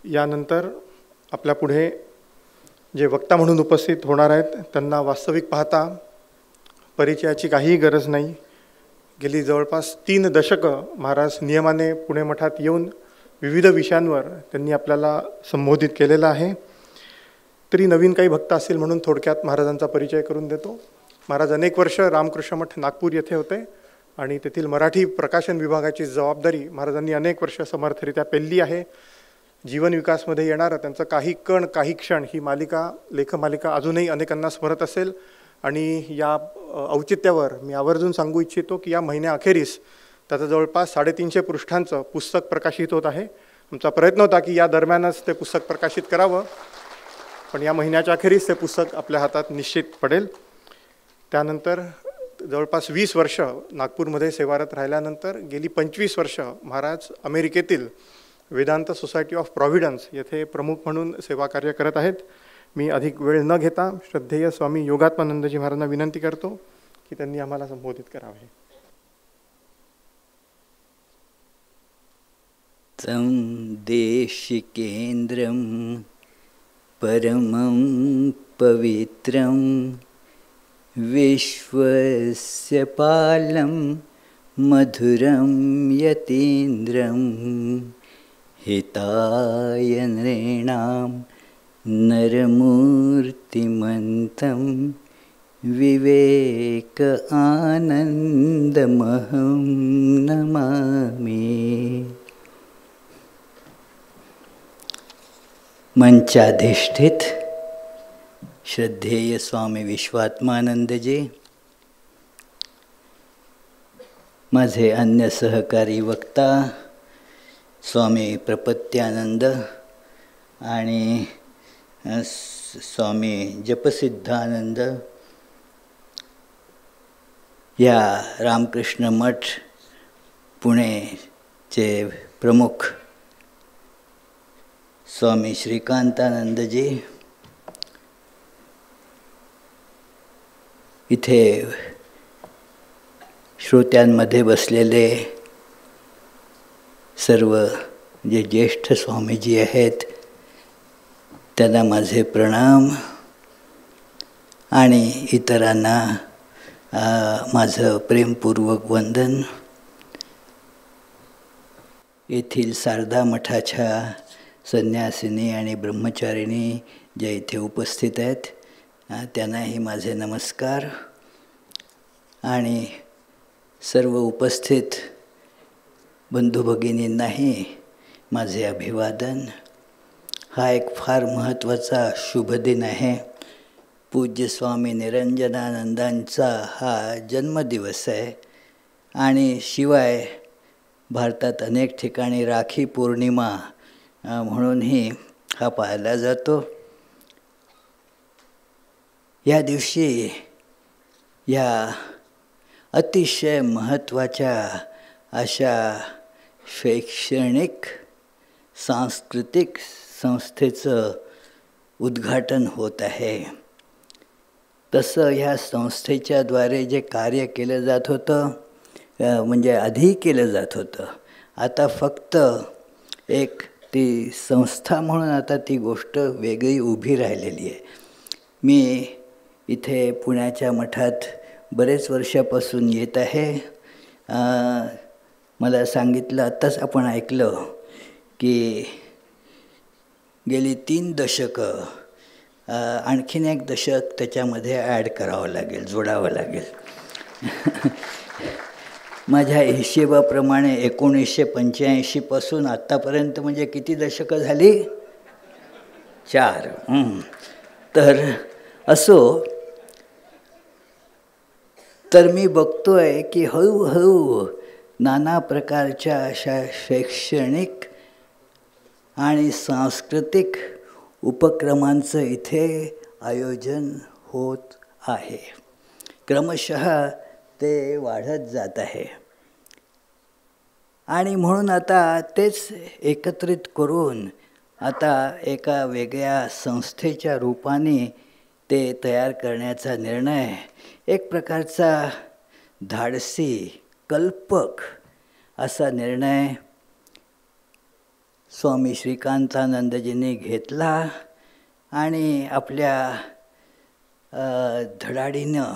यानंतर आपल्यापुढे जे वक्ता म्हणून उपस्थित होणार आहेत त्यांना वास्तविक पाहता परिचयाची काहीही गरज नाही. गेली जवळपास 3 दशकं महाराज नियमाने पुणे मठात येऊन विविध विषयांवर त्यांनी आपल्याला संबोधित केलेलं आहे. तरी नवीन काही भक्त असतील म्हणून थोडक्यात महाराजांचा परिचय करून देतो. महाराज अनेक वर्ष रामकृष्ण मठ नागपूर येथे होते आणि तेथील मराठी प्रकाशन विभागाची जबाबदारी महाराजांनी अनेक वर्ष समर्थरित्या पेलली आहे. जीवन विकासमध्ये येणारं त्यांचं काही कण काही क्षण ही मालिका लेखमालिका अजूनही अनेकांना स्मरत असेल. आणि या औचित्यावर मी आवर्जून सांगू इच्छितो की या महिन्याअखेरीस त्याचं जवळपास 350 पृष्ठांचं पुस्तक प्रकाशित होत आहे. आमचा प्रयत्न होता की या दरम्यानच ते पुस्तक प्रकाशित करावं, पण या महिन्याच्या अखेरीस ते पुस्तक आपल्या हातात निश्चित पडेल. त्यानंतर जवळपास 20 वर्ष नागपूरमध्ये सेवारत राहिल्यानंतर गेली 25 वर्ष महाराज अमेरिकेतील वेदांत सोसायटी ऑफ प्रॉव्हिडन्स येथे प्रमुख म्हणून सेवा कार्य करत आहेत. मी अधिक वेळ न घेता श्रद्धेय स्वामी योगात्मानंदजी महाराजांना विनंती करतो की त्यांनी आम्हाला संबोधित करावे. तं देशिकेन्द्रं परमं पवित्रं विश्वस्य पालं मधुरं यतीन्द्रं हिताय नृणां नरमूर्तिमन्तं विवेक आनन्दमहं नमामि. मंचाधिष्ठित श्रद्धेय स्वामी विश्वात्मानंदजी, माझे अन्य सहकारी वक्ता स्वामी प्रपत्यानंद आणि स्वामी जपसिद्धानंद, या रामकृष्ण मठ पुणेचे प्रमुख स्वामी श्रीकांतानंदजी, इथे श्रोत्यांमध्ये बसलेले सर्व जे ज्येष्ठ स्वामीजी आहेत त्यांना माझे प्रणाम आणि इतरांना माझं प्रेमपूर्वक वंदन. येथील शारदा मठाच्या संन्यासिनी आणि ब्रह्मचारिणी ज्या इथे उपस्थित आहेत त्यांनाही माझे नमस्कार आणि सर्व उपस्थित बंधू भगिनींनाही माझे अभिवादन. हा एक फार महत्त्वाचा शुभ दिन आहे. पूज्य स्वामी निरंजनानंदांचा हा जन्मदिवस आहे आणि शिवाय भारतात अनेक ठिकाणी राखी पौर्णिमा म्हणूनही हा पाळला जातो. या दिवशी या अतिशय महत्त्वाच्या अशा शैक्षणिक सांस्कृतिक संस्थेचं उद्घाटन होत आहे. तसं ह्या संस्थेच्याद्वारे जे कार्य केलं जात होतं म्हणजे आधी केलं जात होतं, आता फक्त एक ती संस्था म्हणून आता ती गोष्ट वेगळी उभी राहिलेली आहे. मी इथे पुण्याच्या मठात बरेच वर्षापासून येत आहे. मला सांगितलं, आत्ताच आपण ऐकलं की गेली 3 दशकं आणखीन एक दशक त्याच्यामध्ये ॲड करावं लागेल, जोडावं लागेल. माझ्या हिशेबाप्रमाणे 1985 पासून आत्तापर्यंत म्हणजे किती दशकं झाली? 4. तर असो, तर मी बघतोय की हळूहळू नाना प्रकारच्या अशा शैक्षणिक आणि सांस्कृतिक उपक्रमांचं इथे आयोजन होत आहे. क्रमशः ते वाढत जात आहे आणि म्हणून आता तेच एकत्रित करून आता एका वेगळ्या संस्थेच्या रूपाने ते तयार करण्याचा निर्णय एक प्रकारचा धाडसी कल्पक असा निर्णय स्वामी श्रीकांतानंदजींनी घेतला आणि आपल्या धडाडीनं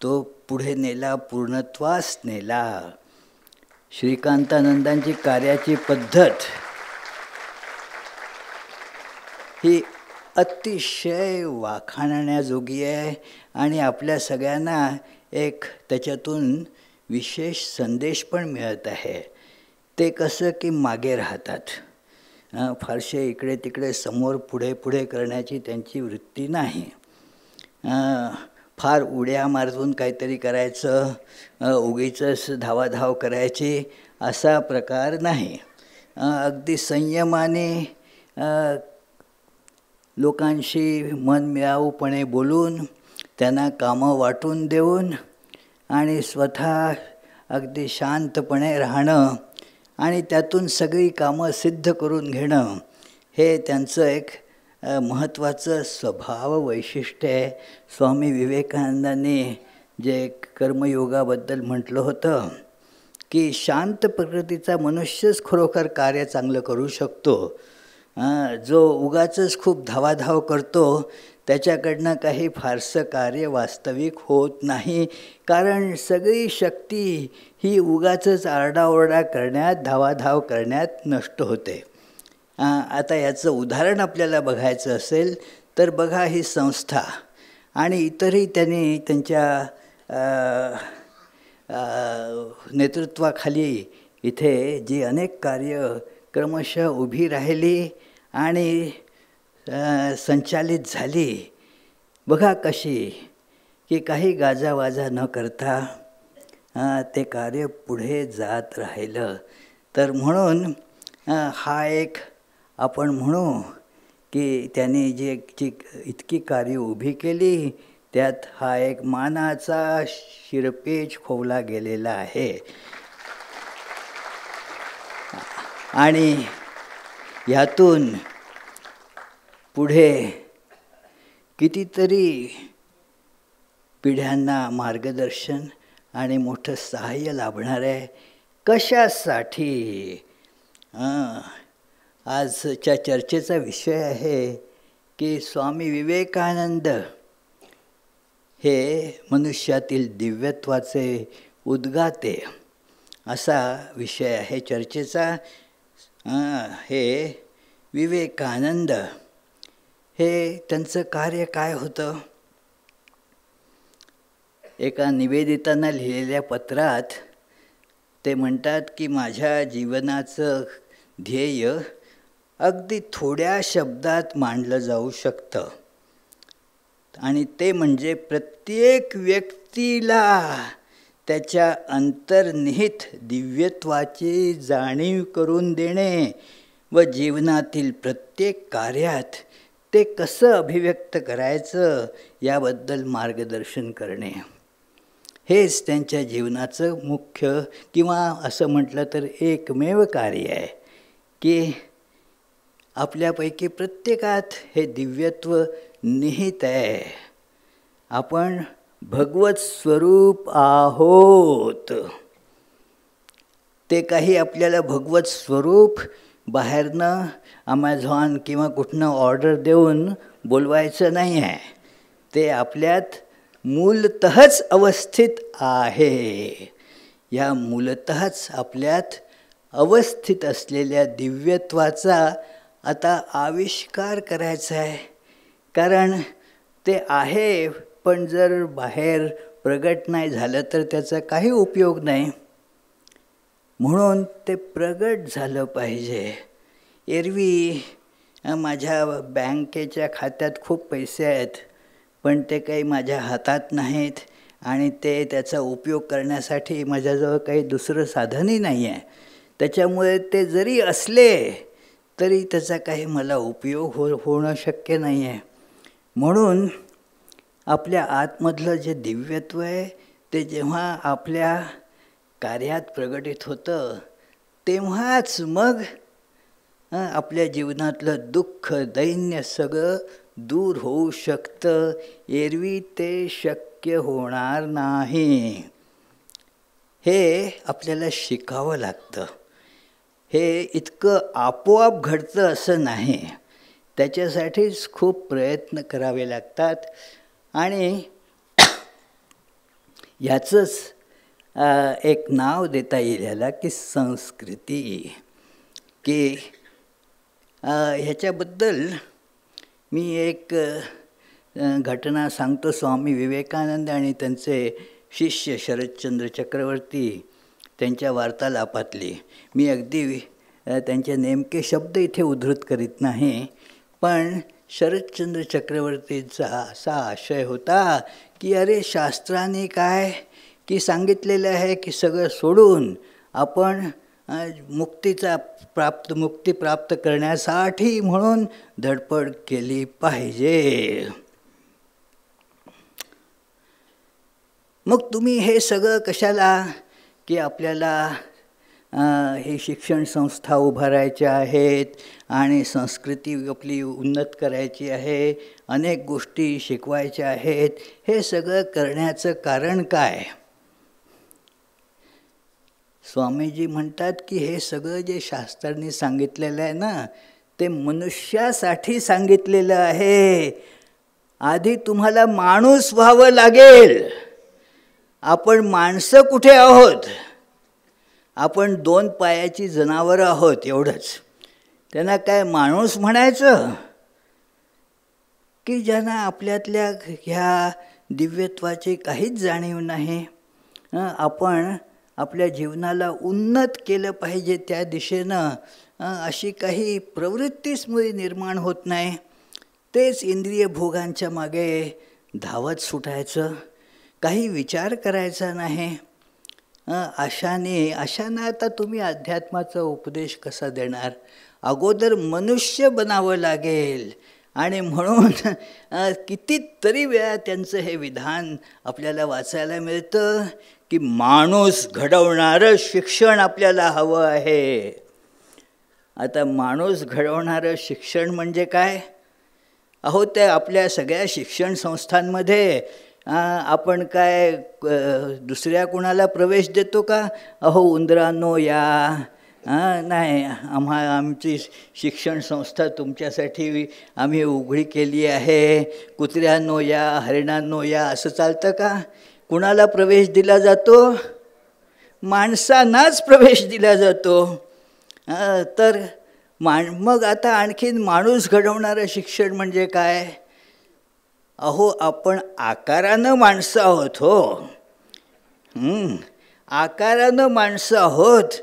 तो पुढे नेला, पूर्णत्वास नेला. श्रीकांतानंदांची कार्याची पद्धत ही अतिशय वाखाणण्याजोगी आहे आणि आपल्या सगळ्यांना एक त्याच्यातून विशेष संदेश पण मिळत आहे. ते कसं की मागे राहतात, फारसे इकडे तिकडे समोर पुढे पुढे करण्याची त्यांची वृत्ती नाही. फार उड्या मारून काहीतरी करायचं, उगीचंच धावाधाव करायची असा प्रकार नाही. अगदी संयमाने लोकांशी मनमिळाऊपणे बोलून, त्यांना कामं वाटून देऊन आणि स्वतः अगदी शांतपणे राहणं आणि त्यातून सगळी कामं सिद्ध करून घेणं, हे त्यांचं एक महत्त्वाचं स्वभाव वैशिष्ट्य आहे. स्वामी विवेकानंदांनी जे कर्मयोगाबद्दल म्हटलं होतं की शांत प्रकृतीचा मनुष्यच खरोखर कार्य चांगलं करू शकतो. जो उगाचच खूप धावाधाव करतो त्याच्याकडनं काही फारसं कार्य वास्तविक होत नाही, कारण सगळी शक्ती ही उगाचच आरडाओरडा करण्यात, धावाधाव करण्यात नष्ट होते. आता याचं उदाहरण आपल्याला बघायचं असेल तर बघा, ही संस्था आणि इतरही त्यांनी त्यांच्या नेतृत्वाखाली इथे जी अनेक कार्य क्रमशः उभी राहिली आणि संचालित झाली. बघा कशी की काही गाजावाजा न करता ते कार्य पुढे जात राहिलं. तर म्हणून हा एक आपण म्हणू की त्यांनी जी इतकी कार्य उभी केली त्यात हा एक मानाचा शिरपेच खोवला गेलेला आहे. आणि ह्यातून पुढे कितीतरी पिढ्यांना मार्गदर्शन आणि मोठं सहाय्य लाभणार आहे. कशासाठी? आजच्या चर्चेचा विषय आहे की स्वामी विवेकानंद हे मनुष्यातील दिव्यत्वाचे उद्गाते असा विषय आहे चर्चेचा. हे विवेकानंद हे त्यांचं कार्य काय होतं? एका निवेदितांना लिहिलेल्या पत्रात ते म्हणतात की माझ्या जीवनाचं ध्येय अगदी थोड्या शब्दात मांडलं जाऊ शकतं, आणि ते म्हणजे प्रत्येक व्यक्तीला त्याच्या अंतर्निहित दिव्यत्वाची जाणीव करून देणे व जीवनातील प्रत्येक कार्यात ते कसं अभिव्यक्त करायचं याबद्दल मार्गदर्शन करणे. हेच त्यांच्या जीवनाचं मुख्य किंवा असं म्हटलं तर एकमेव कार्य आहे की आपल्यापैकी प्रत्येकात हे दिव्यत्व निहित आहे. आपण भगवत स्वरूप आहोत. ते काही आपल्याला भगवत स्वरूप बाहेरनं ॲमेझॉन किंवा कुठनं ऑर्डर देऊन बोलवायचं नाही आहे. ते आपल्यात मूलतःच अवस्थित आहे. या मूलतःच आपल्यात अवस्थित असलेल्या दिव्यत्वाचा आता आविष्कार करायचा आहे. कारण ते आहे, पण जर बाहेर प्रगट नाही झालं तर त्याचा काही उपयोग नाही. म्हणून ते प्रगट झालं पाहिजे. एरवी माझ्या बँकेच्या खात्यात खूप पैसे आहेत, पण ते काही माझ्या हातात नाहीत आणि ते त्याचा उपयोग करण्यासाठी माझ्याजवळ काही दुसरं साधनही नाही आहे. त्याच्यामुळे ते जरी असले तरी त्याचा काही मला उपयोग होणं शक्य नाही आहे. म्हणून आपल्या आतमधलं जे दिव्यत्व आहे ते जेव्हा आपल्या कार्यात प्रगटित होतं तेव्हाच मग आपल्या जीवनातलं दुःख, दैन्य सगळं दूर होऊ शकतं. एरवी ते शक्य होणार नाही. हे आपल्याला शिकावं लागतं. हे इतकं आपोआप घडतं असं नाही. त्याच्यासाठीच खूप प्रयत्न करावे लागतात. आणि ह्याचंच एक नाव देता येईल ह्याला की संस्कृती. की ह्याच्याबद्दल मी एक घटना सांगतो. स्वामी विवेकानंद आणि त्यांचे शिष्य शरदचंद्र चक्रवर्ती त्यांच्या वार्तालापातली. मी अगदी त्यांचे नेमके शब्द इथे उद्धृत करीत नाही, पण शरदचंद्र चक्रवर्तींचा असा आशय होता की अरे शास्त्राने काय की सांगितलेलं आहे की सगळं सोडून आपण मुक्ती प्राप्त करण्यासाठी म्हणून धडपड केली पाहिजे. मग तुम्ही हे सगळं कशाला की आपल्याला हे शिक्षण संस्था उभारायच्या आहेत आणि संस्कृती आपली उन्नत करायची आहे, अनेक गोष्टी शिकवायच्या आहेत. हे सगळं करण्याचं कारण काय? स्वामीजी म्हणतात की हे सगळं जे शास्त्रांनी सांगितलेलं आहे ना, ते मनुष्यासाठी सांगितलेलं आहे. आधी तुम्हाला माणूस व्हावं लागेल. आपण माणसं कुठे आहोत? आपण 2 पायाची जनावरं आहोत, एवढंच. त्यांना काय माणूस म्हणायचं? की ज्यांना आपल्यातल्या ह्या दिव्यत्वाची काहीच जाणीव नाही. आपण आपल्या जीवनाला उन्नत केलं पाहिजे त्या दिशेनं अशी काही प्रवृत्तीच मुळे निर्माण होत नाही. तेच इंद्रिय भोगांच्या मागे धावत सुटायचं, काही विचार करायचा नाही. अशानं आता तुम्ही अध्यात्माचा उपदेश कसा देणार? अगोदर मनुष्य बनावं लागेल. आणि म्हणून कितीतरी वेळा त्यांचं हे विधान आपल्याला वाचायला मिळतं की माणूस घडवणारं शिक्षण आपल्याला हवं आहे. आता माणूस घडवणारं शिक्षण म्हणजे काय? अहो, ते आपल्या सगळ्या शिक्षण संस्थांमध्ये आपण काय दुसऱ्या कुणाला प्रवेश देतो का? अहो उंदरांनो या, नाही, आमची शिक्षण संस्था तुमच्यासाठी आम्ही उघडी केली आहे, कुत्र्यांनो या, हरिणांनो या, असं चालतं का? कुणाला प्रवेश दिला जातो? माणसांनाच प्रवेश दिला जातो. तर मग आता आणखीन माणूस घडवणारं शिक्षण म्हणजे काय? अहो, आपण आकारानं माणसं आहोत. हो, आकारानं माणसं आहोत,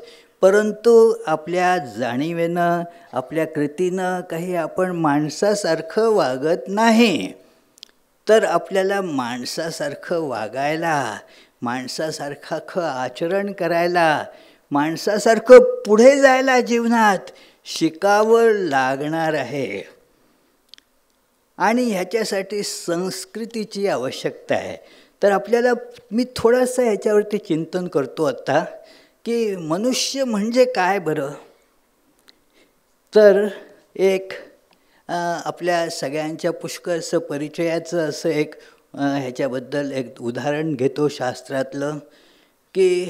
परंतु आपल्या जाणीवेनं, आपल्या कृतीनं काही आपण माणसासारखं वागत नाही. तर आपल्याला माणसासारखं वागायला, माणसासारखं आचरण करायला, माणसासारखं पुढे जायला जीवनात शिकावं लागणार आहे. आणि ह्याच्यासाठी संस्कृतीची आवश्यकता आहे. तर आपल्याला मी थोडंसं ह्याच्यावरती चिंतन करतो आता की मनुष्य म्हणजे काय बरं? तर एक आपल्या सगळ्यांच्या पुष्कळसं परिचयाचं असं एक ह्याच्याबद्दल एक उदाहरण घेतो शास्त्रातलं की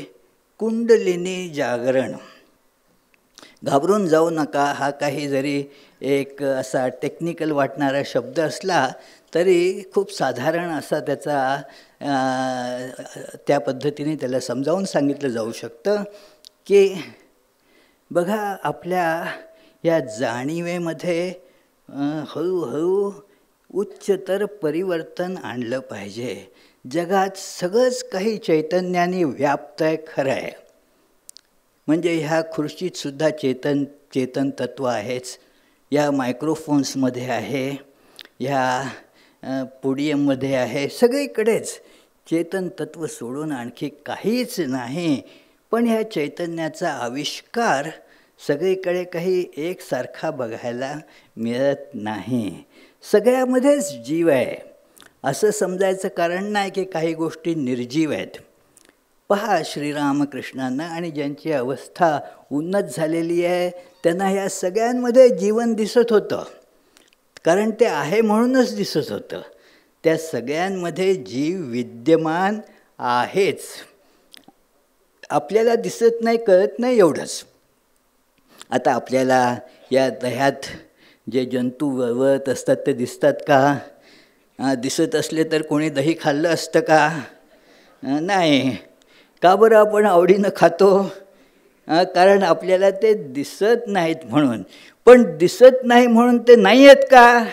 कुंडलिनी जागरण. घाबरून जाऊ नका. हा काही जरी एक असा टेक्निकल वाटणारा शब्द असला तरी खूप साधारण असा त्याचा त्या पद्धतीने त्याला समजावून सांगितलं जाऊ शकतं की बघा, आपल्या या जाणीवेमध्ये हळूहळू उच्चतर परिवर्तन आणलं पाहिजे. जगात सगळंच काही चैतन्याने व्याप्त आहे, खरं आहे. म्हणजे ह्या खुर्चीतसुद्धा चेतन तत्व आहेच, या मायक्रोफोन्समध्ये आहे, ह्या पोडियममध्ये आहे, सगळीकडेच चेतन तत्व सोडून आणखी काहीच नाही. पण ह्या चैतन्याचा आविष्कार सगळीकडे काही एकसारखा बघायला मिळत नाही. सगळ्यामध्येच जीव आहे असं समजायचं कारण नाही की काही गोष्टी निर्जीव आहेत. पहा, श्रीरामकृष्णांना आणि ज्यांची अवस्था उन्नत झालेली आहे त्यांना ह्या सगळ्यांमध्ये जीवन दिसत होतं, कारण ते आहे म्हणूनच दिसत होतं. त्या सगळ्यांमध्ये जीव विद्यमान आहेच, आपल्याला दिसत नाही, कळत नाही, एवढंच. आता आपल्याला या दह्यात जे जंतू वळवळत असतात ते दिसतात का? दिसत असले तर कोणी दही खाल्लं असतं का? नाही. का बरं आपण आवडीनं खातो? कारण आपल्याला ते दिसत नाहीत म्हणून. पण दिसत नाही म्हणून ते नाही आहेत का?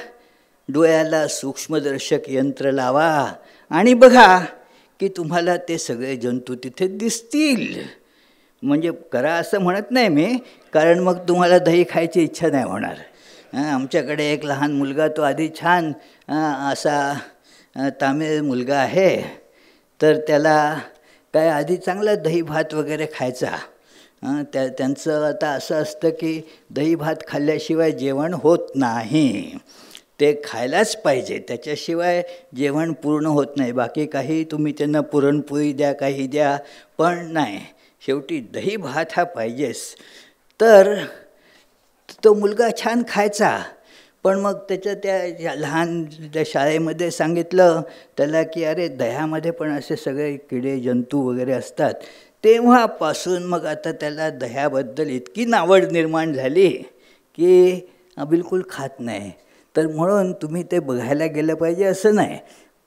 डोळ्याला सूक्ष्मदर्शक यंत्र लावा आणि बघा की तुम्हाला ते सगळे जंतू तिथे दिसतील. म्हणजे करा असं म्हणत नाही मी, कारण मग तुम्हाला दही खायची इच्छा नाही होणार. आमच्याकडे एक लहान मुलगा, तो आधी छान असा तामिळ मुलगा आहे, तर त्याला काय आधी चांगला दही भात वगैरे खायचा. त्यांचं आता असं असतं की दही भात खाल्ल्याशिवाय जेवण होत नाही. ते खायलाच पाहिजे, त्याच्याशिवाय जेवण पूर्ण होत नाही. बाकी काही तुम्ही त्यांना पुरणपोळी द्या, काही द्या, पण नाही, शेवटी दही भात हा पाहिजेच. तर तो मुलगा छान खायचा. पण मग त्याच्या त्या लहान त्या शाळेमध्ये सांगितलं त्याला की अरे दह्यामध्ये पण असे सगळे किडे जंतू वगैरे असतात. तेव्हापासून मग आता त्याला दह्याबद्दल इतकी नावड निर्माण झाली की बिलकुल खात नाही. तर म्हणून तुम्ही ते बघायला गेलं पाहिजे असं नाही,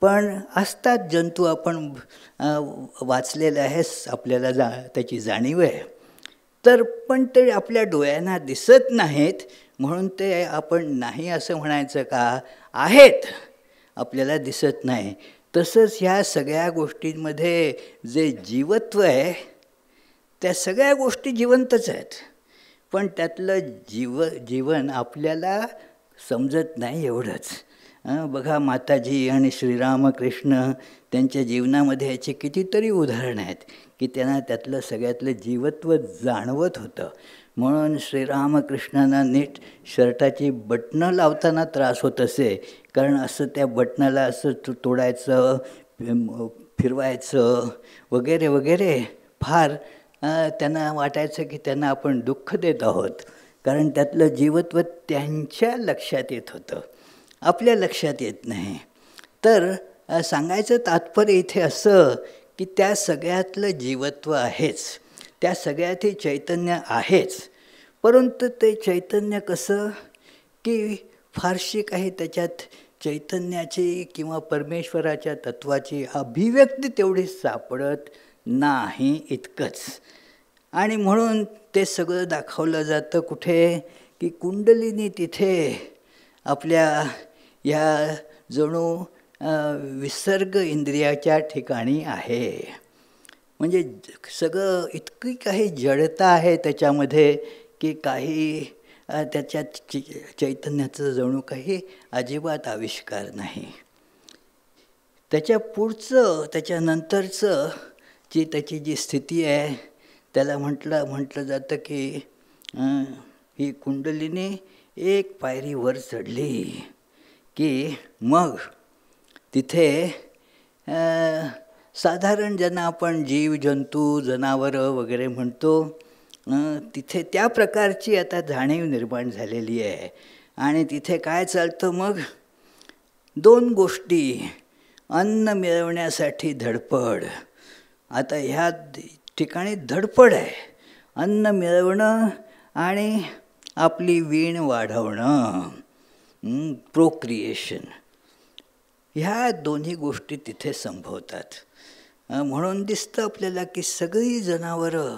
पण असतात जंतू, आपण वाचलेलं आहे, आपल्याला त्याची जाणीव आहे. तर पण ते आपल्या डोळ्यांना दिसत नाहीत म्हणून ते आपण नाही असं म्हणायचं का? आहेत, आपल्याला दिसत नाही. तसंच ह्या सगळ्या गोष्टींमध्ये जे जीवत्व आहे, त्या सगळ्या गोष्टी जिवंतच आहेत, पण त्यातलं जीवन आपल्याला समजत नाही एवढंच. बघा माताजी आणि श्रीरामकृष्ण त्यांच्या जीवनामध्ये याचे कितीतरी उदाहरणं आहेत की त्यांना त्यातलं सगळ्यातलं जीवत्व जाणवत होतं. म्हणून श्रीरामकृष्णांना नीट शर्टाची बटणं लावताना त्रास होत असे, कारण असं त्या बटणाला असं तोडायचं, फिरवायचं वगैरे वगैरे, फार त्यांना वाटायचं की त्यांना आपण दुःख देत आहोत, कारण त्यातलं जीवत्व त्यांच्या लक्षात येत होतं, आपल्या लक्षात येत नाही. तर सांगायचं तात्पर्य इथे असं की त्या सगळ्यातलं जीवत्व आहेच, त्या सगळ्यातही चैतन्य आहेच, परंतु ते चैतन्य कसं की फारशी काही त्याच्यात चैतन्याची किंवा परमेश्वराच्या तत्वाची अभिव्यक्ती तेवढी सापडत नाही, इतकंच. आणि म्हणून ते सगळं दाखवलं जातं कुठे की कुंडलिनी तिथे आपल्या ह्या जणू विसर्ग इंद्रियाच्या ठिकाणी आहे. म्हणजे सगळं इतकी काही जडता आहे त्याच्यामध्ये की काही त्याच्यात चैतन्याचं जणू काही अजिबात आविष्कार नाही. त्याच्या पुढचं, त्याच्यानंतरचं त्याची जी स्थिती आहे त्याला म्हटलं जातं की ही कुंडलिनी एक पायरी वर चढली की मग तिथे साधारण ज्यांना आपण जीव जंतू जनावरं वगैरे म्हणतो, तिथे त्या प्रकारची आता जाणीव निर्माण झालेली आहे. आणि तिथे काय चालतं मग? दोन गोष्टी, अन्न मिळवण्यासाठी धडपड. आता ह्या ठिकाणी धडपड आहे, अन्न मिळवणं आणि आपली वीण वाढवणं, प्रोक्रिएशन, ह्या दोन्ही गोष्टी तिथे संभवतात. म्हणून दिसतं आपल्याला की सगळी जनावरं,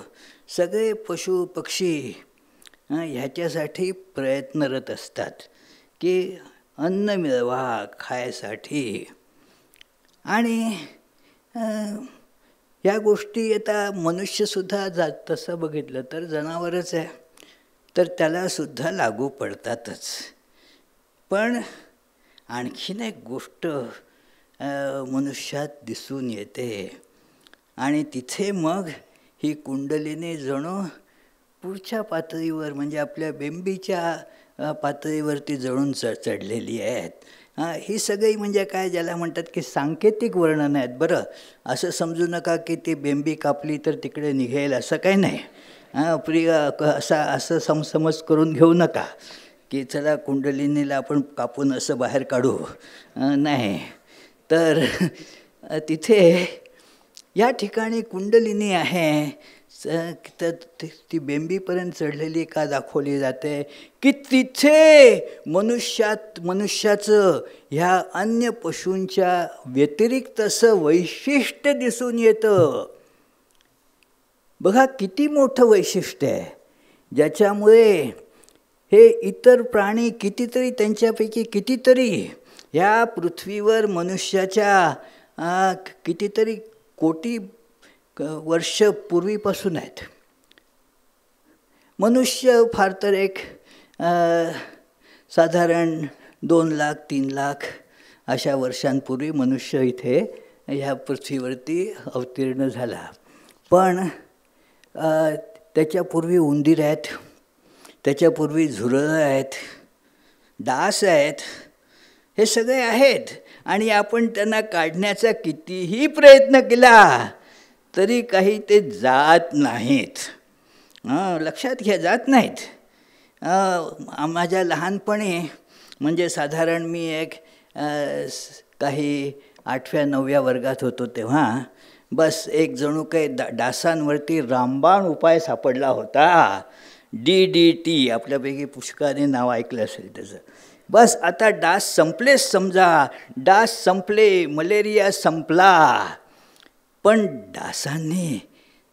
सगळे पशु पक्षी ह्याच्यासाठी प्रयत्नरत असतात की अन्न मिळवा खायसाठी. आणि ह्या गोष्टी आता मनुष्यसुद्धा तसं बघितलं तर जनावरच आहे, तर त्यालासुद्धा लागू पडतातच. पण आणखीन एक गोष्ट मनुष्यात दिसून येते आणि तिथे मग ही कुंडलिनी जणू पुढच्या पातळीवर, म्हणजे आपल्या बिंबीच्या पातळीवरती जळून चढलेली आहेत. ही सगळी म्हणजे काय, ज्याला म्हणतात की सांकेतिक वर्णन आहेत. बरं, असं समजू नका की ती बेंबी कापली तर तिकडे निघेल, असं काही नाही. असं समज करून घेऊ नका की चला कुंडलिनीला आपण कापून असं बाहेर काढू, नाही. तर तिथे या ठिकाणी कुंडलिनी आहे, तर ती बेंबीपर्यंत चढलेली का दाखवली जाते की तिथे मनुष्याचं ह्या अन्य पशूंच्या व्यतिरिक्त असं वैशिष्ट्य दिसून येतं. बघा किती मोठं वैशिष्ट्य आहे, ज्याच्यामुळे हे इतर प्राणी कितीतरी, त्यांच्यापैकी कितीतरी ह्या पृथ्वीवर मनुष्याच्या कितीतरी कोटी वर्ष पूर्वीपासून आहेत. मनुष्य फार तर एक साधारण 2 लाख 3 लाख अशा वर्षांपूर्वी मनुष्य इथे ह्या पृथ्वीवरती अवतीर्ण झाला. पण त्याच्यापूर्वी उंदीर आहेत, त्याच्यापूर्वी झुरळं आहेत, डास आहेत, हे सगळे आहेत. आणि आपण त्यांना काढण्याचा कितीही प्रयत्न केला तरी काही ते जात नाहीत. लक्षात घ्या, जात नाहीत. माझ्या लहानपणी म्हणजे साधारण मी एक काही 8व्या 9व्या वर्गात होतो तेव्हा बस एक जणू काही डासांवरती रामबाण उपाय सापडला होता. DDT, आपल्यापैकी पुष्कळाने नाव ऐकलं असेल त्याचं. बस आता डास संपलेच समजा, डास संपले, मलेरिया संपला. पण डासांनी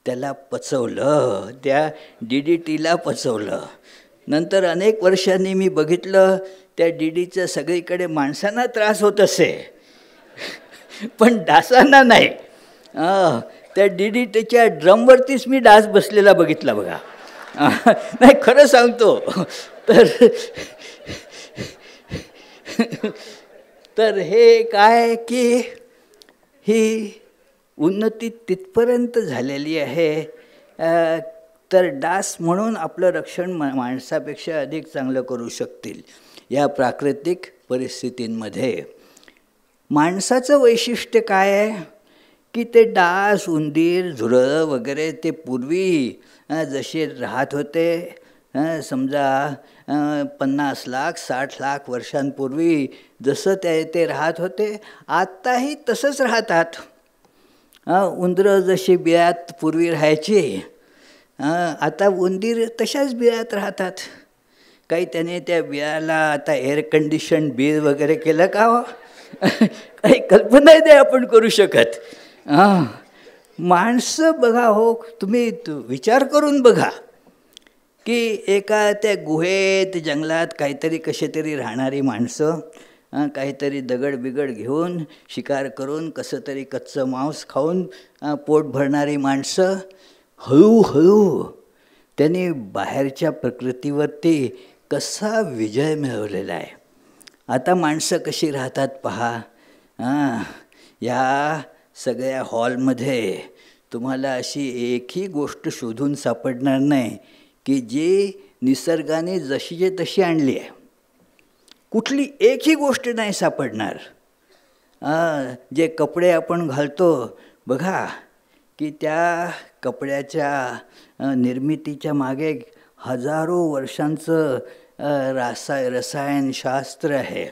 त्याला पचवलं, त्या DDTला पचवलं. नंतर अनेक वर्षांनी मी बघितलं त्या DDTचा सगळीकडे माणसांना त्रास होत असे, पण डासांना नाही. त्या DDTच्या ड्रमवरतीच मी डास बसलेला बघितला बघा. नाही, खरं सांगतो. तर हे काय की ही उन्नती तिथपर्यंत झालेली आहे. तर डास म्हणून आपलं रक्षण माणसापेक्षा अधिक चांगलं करू शकतील या प्राकृतिक परिस्थितींमध्ये. माणसाचं वैशिष्ट्य काय आहे की ते डास, उंदीर, झुरळं वगैरे ते पूर्वी जसे राहत होते, समजा 50 लाख 60 लाख वर्षांपूर्वी जसं ते राहत होते, आत्ताही तसंच राहतात. उंदरं जशी बिळात पूर्वी राहायची, आता उंदीर तशाच बिळात राहतात. काही त्याने त्या बिळाला आता एअर कंडिशन बिळ वगैरे केलं का हो? काही कल्पनाही नाही आपण करू शकत. माणसं बघा हो, तुम्ही विचार करून बघा की एका त्या गुहेत जंगलात काहीतरी कसे तरी राहणारी माणसं, काहीतरी दगड बिगड घेऊन शिकार करून कसं तरी कच्चं मांस खाऊन पोट भरणारी माणसं, हळूहळू त्यांनी बाहेरच्या प्रकृतीवरती कसा विजय मिळवलेला आहे. आता माणसं कशी राहतात पहा. या सगळ्या हॉलमध्ये तुम्हाला अशी एकही गोष्ट शोधून सापडणार नाही की जी निसर्गाने जशीची तशी आणली आहे. कुठली एकही गोष्ट नाही सापडणार. जे कपडे आपण घालतो बघा की त्या कपड्याच्या निर्मितीच्या मागे हजारो वर्षांचं रसायनशास्त्र आहे.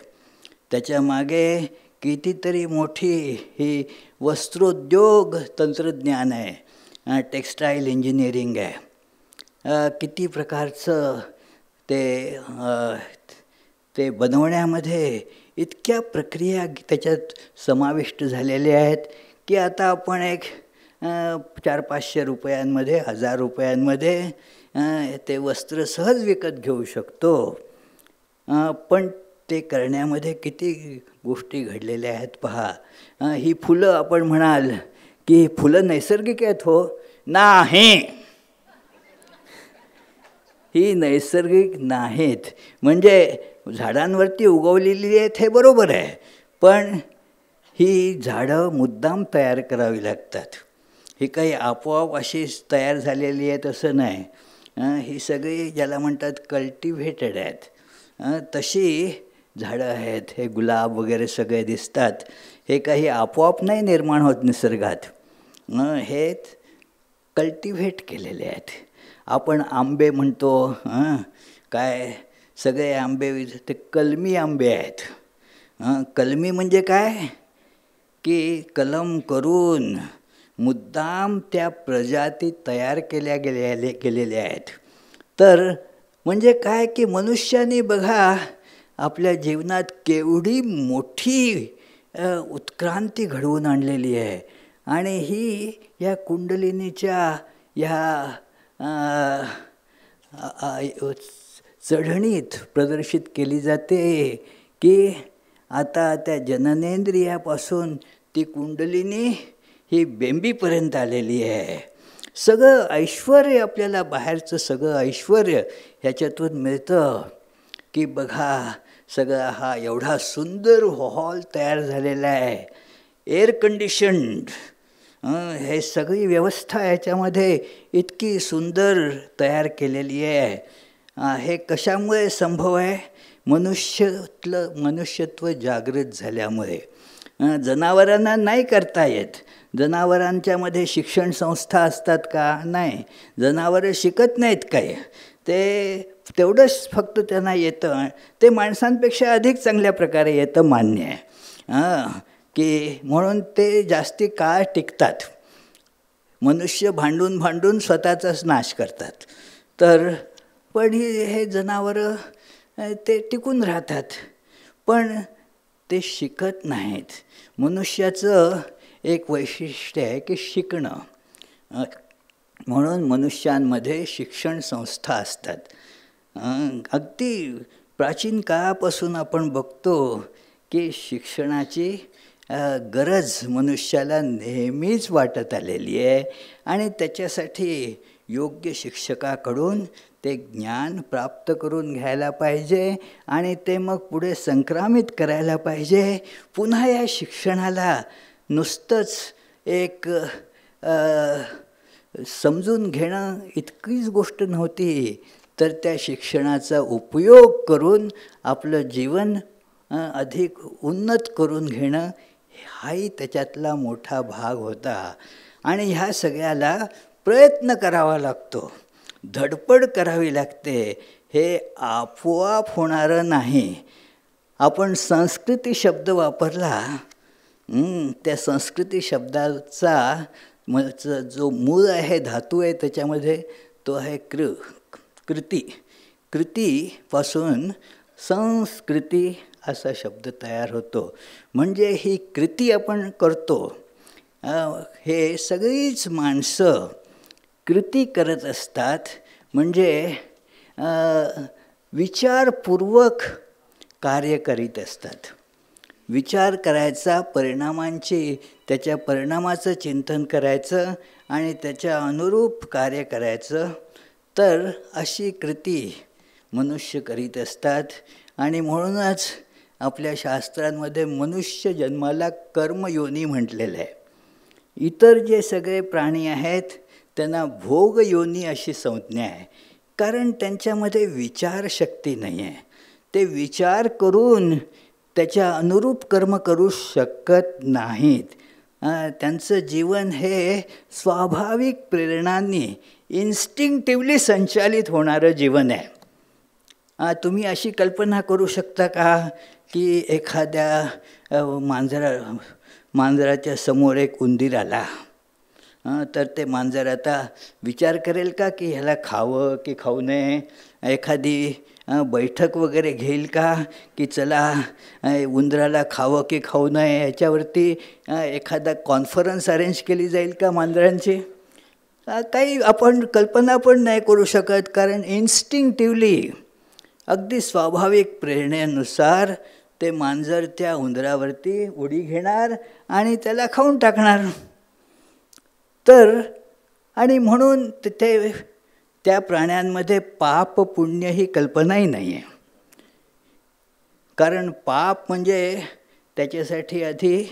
त्याच्या मागे कितीतरी मोठी ही वस्त्रोद्योग तंत्रज्ञान आहे, टेक्स्टाईल इंजिनिअरिंग आहे. किती प्रकारचं ते बनवण्यामध्ये इतक्या प्रक्रिया त्याच्यात समाविष्ट झालेल्या आहेत की आता आपण एक 400-500 रुपयांमध्ये, 1000 रुपयांमध्ये ते वस्त्र सहज विकत घेऊ शकतो. पण ते करण्यामध्ये किती गोष्टी घडलेल्या आहेत पहा. ही फुलं आपण म्हणाल की फुलं नैसर्गिक आहेत हो, नाही, ही नैसर्गिक नाहीत. म्हणजे झाडांवरती उगवलेली आहेत हे बरोबर आहे, पण ही झाडं मुद्दाम तयार करावी लागतात. ही काही आपोआप अशी तयार झालेली आहेत असं नाही. ही सगळी ज्याला म्हणतात कल्टिव्हेटेड आहेत. तशी झाडं आहेत. हे गुलाब वगैरे सगळे दिसतात, हे काही आपोआप नाही निर्माण होत निसर्गात. हे कल्टिव्हेट केलेले आहेत. आपण आंबे म्हणतो, काय सगळे आंबे ते कलमी आंबे आहेत. कलमी म्हणजे काय की कलम करून मुद्दाम त्या प्रजाती तयार गेलेल्या आहेत. तर म्हणजे काय की मनुष्याने बघा आपल्या जीवनात केवढी मोठी उत्क्रांती घडवून आणलेली आहे. आणि ही या कुंडलिनीच्या ह्या चढणीत प्रदर्शित केली जाते की आता त्या जननेंद्रियापासून ती कुंडलिनी ही बेंबीपर्यंत आलेली आहे. सगळं ऐश्वर आपल्याला बाहेरचं सगळं ऐश्वर ह्याच्यातून मिळतं की बघा सगळा हा एवढा सुंदर हॉल तयार झालेला आहे, एअर कंडिशन्ड. हे सगळी व्यवस्था याच्यामध्ये इतकी सुंदर तयार केलेली आहे. हे कशामुळे संभव आहे? मनुष्यत्व जागृत झाल्यामुळे. जनावरांना नाही करता येत. जनावरांच्यामध्ये शिक्षण संस्था असतात का? नाही. जनावरं शिकत नाहीत काय. ते तेवढंच फक्त त्यांना येतं. ते माणसांपेक्षा अधिक चांगल्या प्रकारे येतं, मान्य आहे की म्हणून ते जास्ती काळ टिकतात. मनुष्य भांडून भांडून स्वतःचाच नाश करतात. तर पण हे जनावरं ते टिकून राहतात, पण ते शिकत नाहीत. मनुष्याचं एक वैशिष्ट्य आहे की शिकणं. म्हणून मनुष्यांमध्ये शिक्षण संस्था असतात. अगदी प्राचीन काळापासून आपण बघतो की शिक्षणाची गरज मनुष्याला नेहमीच वाटत आलेली आहे. आणि त्याच्यासाठी योग्य शिक्षकाकडून ते ज्ञान प्राप्त करून घ्यायला पाहिजे आणि ते मग पुढे संक्रमित करायला पाहिजे. पुन्हा या शिक्षणाला नुसतंच एक समजून घेणं इतकीच गोष्ट नव्हती, तर त्या शिक्षणाचा उपयोग करून आपलं जीवन अधिक उन्नत करून घेणं हाही त्याच्यातला मोठा भाग होता. आणि ह्या सगळ्याला प्रयत्न करावा लागतो, धडपड करावी लागते. हे आपोआप होणारं नाही. आपण संस्कृती शब्द वापरला, त्या संस्कृती शब्दाचा जो मूळ आहे, धातू आहे त्याच्यामध्ये, तो आहे कृती. कृतीपासून संस्कृती असा शब्द तयार होतो. म्हणजे ही कृती आपण करतो. हे सगळीच माणसं कृती करत असतात. म्हणजे विचारपूर्वक कार्य करीत असतात. विचार करायचा, त्याच्या परिणामाचं चिंतन करायचं आणि त्याच्या अनुरूप कार्य करायचं. तर अशी कृती मनुष्य करीत असतात. आणि म्हणूनच आपल्या शास्त्रांमध्ये मनुष्य जन्माला कर्मयोनी म्हटलेलं आहे. इतर जे सगळे प्राणी आहेत त्यांना भोगयोनी अशी संज्ञा आहे, कारण त्यांच्यामध्ये विचारशक्ती नाही आहे. ते विचार करून त्याच्या अनुरूप कर्म करू शकत नाहीत. त्यांचं जीवन हे स्वाभाविक प्रेरणांनी इन्स्टिंक्टिव्हली संचालित होणारं जीवन आहे. तुम्ही अशी कल्पना करू शकता का की एखाद्या मांजराच्या समोर एक उंदीर आला, तर ते मांजर आता विचार करेल का की ह्याला खावं की खाऊ नये? एखादी बैठक वगैरे घेईल का की चला उंदराला खावं की खाऊ नये याच्यावरती एखादा कॉन्फरन्स अरेंज केली जाईल का मांजरांची? काही आपण कल्पना पण नाही करू शकत, कारण इन्स्टिंक्टिव्हली अगदी स्वाभाविक प्रेरणेनुसार ते मांजर त्या उंदरावरती उडी घेणार आणि त्याला खाऊन टाकणार. तर आणि म्हणून त्या प्राण्यांमध्ये पाप पुण्य ही कल्पनाही नाही आहे. कारण पाप म्हणजे त्याच्यासाठी आधी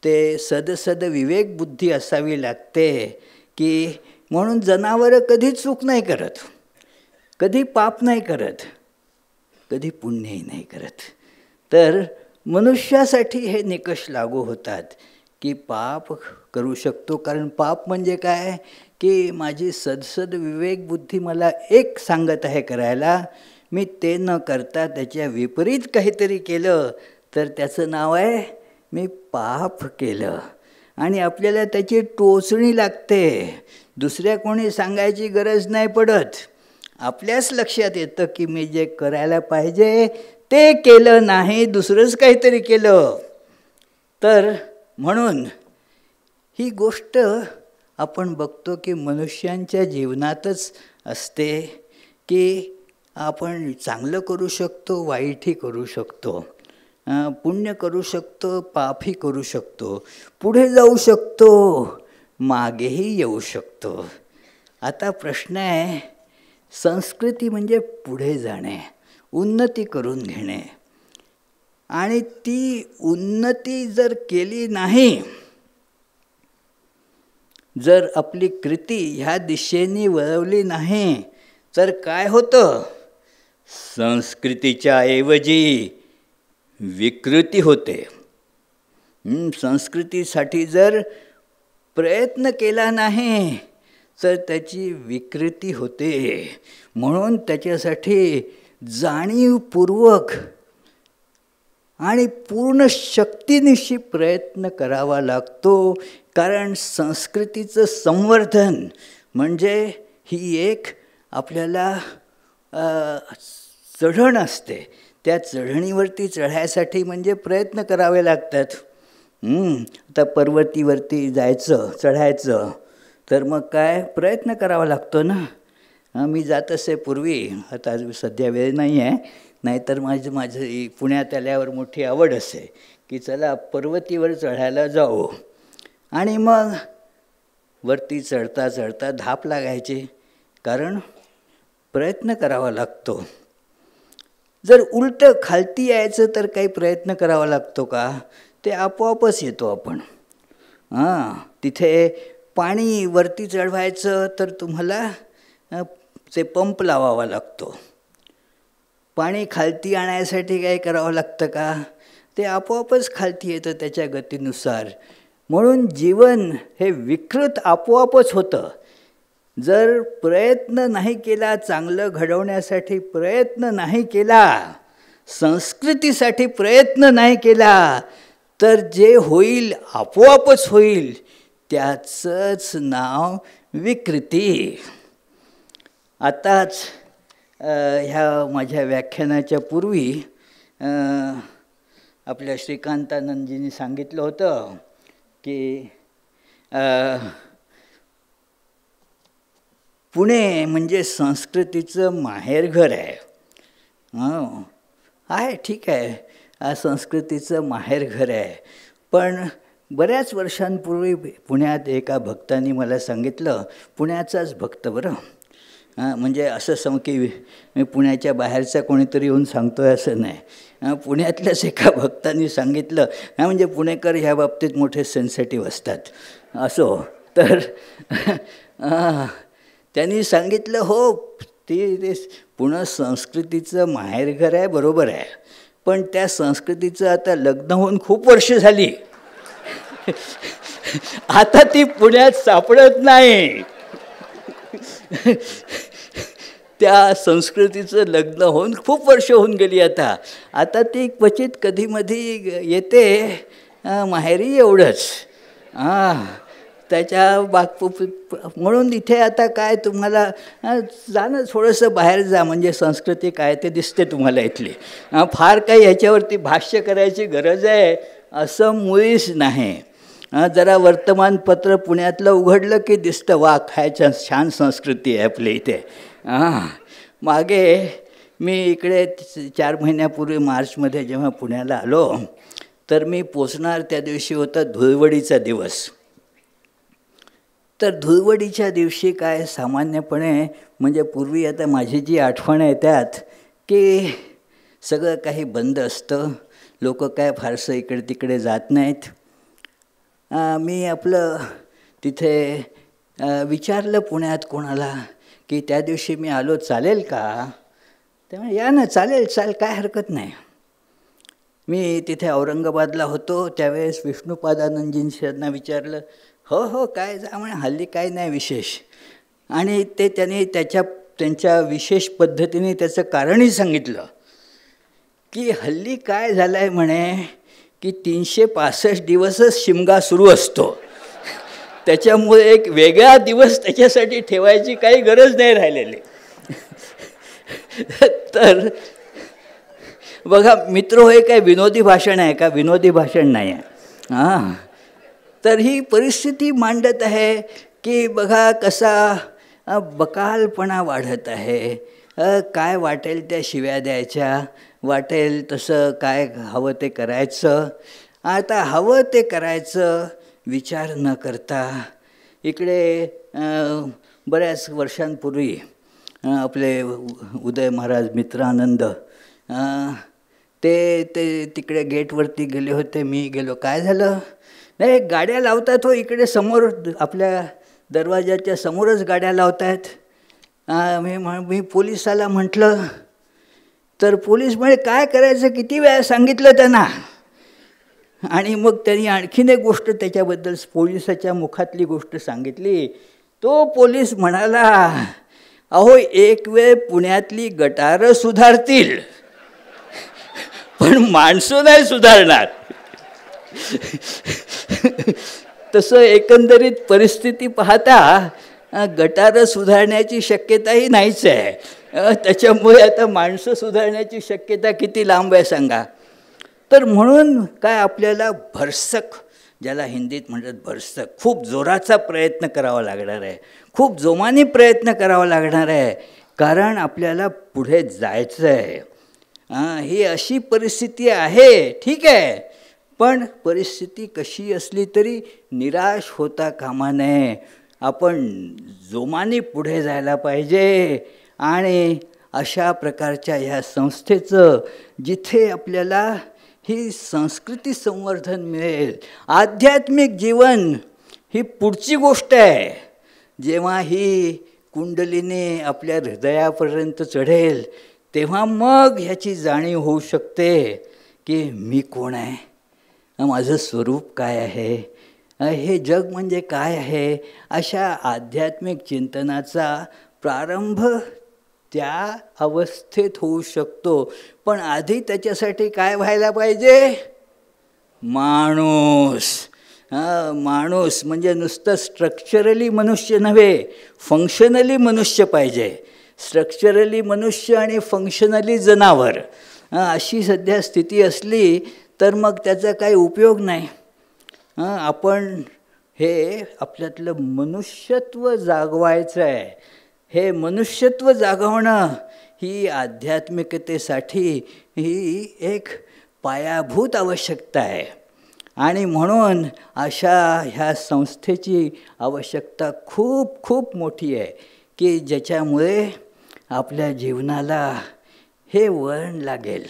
ते सदसद विवेक बुद्धी असावी लागते की म्हणून जनावरं कधी चूक नाही करत, कधी पाप नाही करत, कधी पुण्यही नाही करत. तर मनुष्यासाठी हे निकष लागू होतात की पाप करू शकतो. कारण पाप म्हणजे काय की माझी सदसद विवेक बुद्धी मला एक सांगत आहे करायला, मी ते न करता त्याच्या विपरीत काहीतरी केलं तर त्याचं नाव आहे मी पाप केलं. आणि आपल्याला त्याची टोचणी लागते. दुसऱ्या कोणी सांगायची गरज नाही पडत. आपल्याच लक्षात येतं की मी जे करायला पाहिजे ते केलं नाही, दुसरंच काहीतरी केलं. तर म्हणून ही गोष्ट आपण बघतो की मनुष्यांच्या जीवनातच असते की आपण चांगलं करू शकतो, वाईटही करू शकतो, पुण्य करू शकतो, पापही करू शकतो, पुढे जाऊ शकतो, मागेही येऊ शकतो. आता प्रश्न आहे, संस्कृती म्हणजे पुढे जाणे, उन्नती करून घेणे. आणि ती उन्नती जर केली नाही, जर आपली कृती ह्या दिशेने वळवली नाही, तर काय होतं? संस्कृतीच्या ऐवजी विकृती होते. संस्कृतीसाठी जर प्रयत्न केला नाही तर त्याची विकृती होते. म्हणून त्याच्यासाठी जाणीवपूर्वक आणि पूर्ण शक्तीनिशी प्रयत्न करावा लागतो. कारण संस्कृतीचं संवर्धन म्हणजे ही एक आपल्याला चढण असते. त्या चढणीवरती चढायसाठी म्हणजे प्रयत्न करावे लागतात. आता पर्वतीवरती जायचं, चढायचं, तर मग काय प्रयत्न करावा लागतो ना. मी जात असे पूर्वी, आता सध्या वेळ नाही आहे, नाहीतर माझी पुण्यात आल्यावर मोठी आवड असे की चला पर्वतीवर चढायला जाऊ. आणि मग वरती चढता चढता धाप लागायची, कारण प्रयत्न करावा लागतो. जर उलटं खालती यायचं तर काही प्रयत्न करावा लागतो का? ते आपोआपच येतो आपण. तिथे पाणी वरती चढवायचं तर तुम्हाला ते पंप लावावा लागतो. पाणी खालती आणण्यासाठी काय करावं लागतं का? ते आपोआपच खालती येतं त्याच्या गतीनुसार. म्हणून जीवन हे विकृत आपोआपच होतं. जर प्रयत्न नाही केला, चांगलं घडवण्यासाठी प्रयत्न नाही केला, संस्कृतीसाठी प्रयत्न नाही केला, तर जे होईल आपोआपच होईल. त्याचंच नाव विकृती. आताच ह्या माझ्या व्याख्यानाच्या पूर्वी आपल्या श्रीकांतानंदजींनी सांगितलं होतं की पुणे म्हणजे संस्कृतीचं माहेरघर आहे. आहे, ठीक आहे, संस्कृतीचं माहेरघर आहे. पण बऱ्याच वर्षांपूर्वी पुण्यात एका भक्तांनी मला सांगितलं, पुण्याचाच भक्त बरं, म्हणजे असं की मी पुण्याच्या बाहेरचा कोणीतरी येऊन सांगतो आहे असं नाही. पुण्यातल्याच एका भक्तांनी सांगितलं, म्हणजे पुणेकर ह्या बाबतीत मोठे सेन्सिटिव्ह असतात. असो, तर त्यांनी सांगितलं, हो ते पुणे संस्कृतीचं माहेरघर आहे, बरोबर आहे, पण त्या संस्कृतीचं आता लग्न होऊन खूप वर्ष झाली. आता ती पुण्यात सापडत नाही. त्या संस्कृतीचं लग्न होऊन खूप वर्ष होऊन गेली. आता ती क्वचित कधीमधी येते माहेरी, एवढंच. त्याच्या म्हणून इथे आता काय तुम्हाला जाणं, थोडंसं बाहेर जा, म्हणजे संस्कृती काय ते दिसते तुम्हाला इथली. फार काही ह्याच्यावरती भाष्य करायची गरज आहे असं मुळीच नाही. जरा वर्तमानपत्र पुण्यातलं उघडलं की दिसतं, वा काय छान संस्कृती आहे आपल्या इथे. मागे मी इकडे 4 महिन्यापूर्वी मार्चमध्ये जेव्हा पुण्याला आलो, तर मी पोचणार त्या दिवशी होता धुळवडीचा दिवस. तर धुळवडीच्या दिवशी काय सामान्यपणे, म्हणजे पूर्वी आता माझी जी आठवण आहे त्यात, की सगळं काही बंद असतं, लोक काय फारसं इकडे तिकडे जात नाहीत. मी आपलं तिथे विचारलं पुण्यात कोणाला की त्या दिवशी मी आलो, चालेल का? तेव्हा या ना, चालेल, काय हरकत नाही. मी तिथे औरंगाबादला होतो त्यावेळेस विष्णुपादानंदजींना विचारलं, हो काय जा म्हणे, हल्ली काय नाही विशेष. आणि ते त्यांनी त्यांच्या विशेष पद्धतीने त्याचं कारणही सांगितलं की हल्ली काय झालं आहे म्हणे की 365 दिवसच शिमगा सुरू असतो. त्याच्यामुळे एक वेगळा दिवस त्याच्यासाठी ठेवायची काही गरज नाही राहिलेली. तर बघा मित्र, हे काय विनोदी भाषण आहे का? विनोदी भाषण नाही आहे. हां, तर ही परिस्थिती मांडत आहे की बघा कसा बकालपणा वाढत आहे. काय वाटेल त्या शिव्या द्यायच्या, वाटेल तसं काय हवं ते करायचं. आता हवं ते करायचं विचार न करता इकडे बऱ्याच वर्षांपूर्वी आपले उदय महाराज मित्रानंद ते तिकडे गेटवरती गेले होते. मी गेलो. काय झालं? नाही, गाड्या लावतात हो इकडे समोर, आपल्या दरवाजाच्या समोरच गाड्या लावत आहेत. मी पोलिसाला म्हटलं, तर पोलीस म्हणे काय करायचं, किती वेळा सांगितलं त्यांना. आणि मग त्यांनी आणखीन एक गोष्ट त्याच्याबद्दल पोलिसाच्या मुखातली गोष्ट सांगितली. तो पोलीस म्हणाला, अहो एक वेळ पुण्यातली गटारं सुधारतील पण माणसं नाही सुधारणार. तसं एकंदरीत परिस्थिती पाहता गटारं सुधारण्याची शक्यताही नाहीच आहे. त्याच्यामुळे आता माणसं सुधारण्याची शक्यता किती लांब आहे सांगा. तर म्हणून काय आपल्याला भरसक, ज्याला हिंदीत म्हणतात भरसक, खूप जोराचा प्रयत्न करावा लागणार आहे, खूप जोमाने प्रयत्न करावा लागणार आहे. कारण आपल्याला पुढे जायचं आहे. ही अशी परिस्थिती आहे, ठीक आहे, पण परिस्थिती कशी असली तरी निराश होता कामा नये. आपण जोमाने पुढे जायला पाहिजे. आणि अशा प्रकारच्या ह्या संस्थेचं जिथे आपल्याला ही संस्कृती संवर्धन मिळेल, आध्यात्मिक जीवन ही पुढची गोष्ट आहे. जेव्हा ही कुंडलिनी आपल्या हृदयापर्यंत चढेल तेव्हा मग ह्याची जाणीव होऊ शकते की मी कोण आहे, माझं स्वरूप काय आहे, हे जग म्हणजे काय आहे. अशा आध्यात्मिक चिंतनाचा प्रारंभ त्या अवस्थेत होऊ शकतो. पण आधी त्याच्यासाठी काय व्हायला पाहिजे? माणूस. माणूस म्हणजे नुसतं स्ट्रक्चरली मनुष्य नव्हे, फंक्शनली मनुष्य पाहिजे. स्ट्रक्चरली मनुष्य आणि फंक्शनली जनावर, अशी सध्या स्थिती असली तर मग त्याचा काही उपयोग नाही. आपण हे आपल्यातलं मनुष्यत्व जागवायचं आहे. हे मनुष्यत्व जागवणं ही आध्यात्मिकतेसाठी ही एक पायाभूत आवश्यकता आहे. आणि म्हणून अशा ह्या संस्थेची आवश्यकता खूप खूप मोठी आहे की ज्याच्यामुळे आपल्या जीवनाला हे वळण लागेल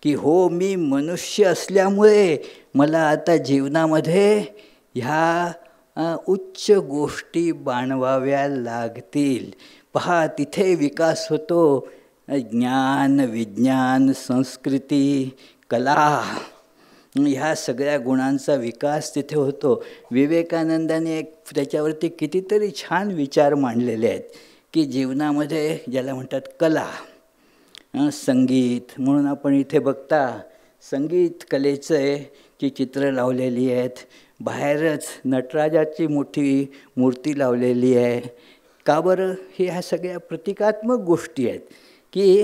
की हो, मी मनुष्य असल्यामुळे मला आता जीवनामध्ये ह्या उच्च गोष्टी बाणवाव्या लागतील. पहा, तिथे विकास होतो. ज्ञान, विज्ञान, संस्कृती, कला, ह्या सगळ्या गुणांचा विकास तिथे होतो. विवेकानंदाने त्याच्यावरती कितीतरी छान विचार मांडलेले आहेत की जीवनामध्ये ज्याला म्हणतात कला, संगीत. म्हणून आपण इथे बघता संगीत कलेचं आहे की चित्र लावलेली आहेत. बाहेरच नटराजाची मोठी मूर्ती लावलेली आहे. का बरं? ह्या सगळ्या प्रतिकात्मक गोष्टी आहेत की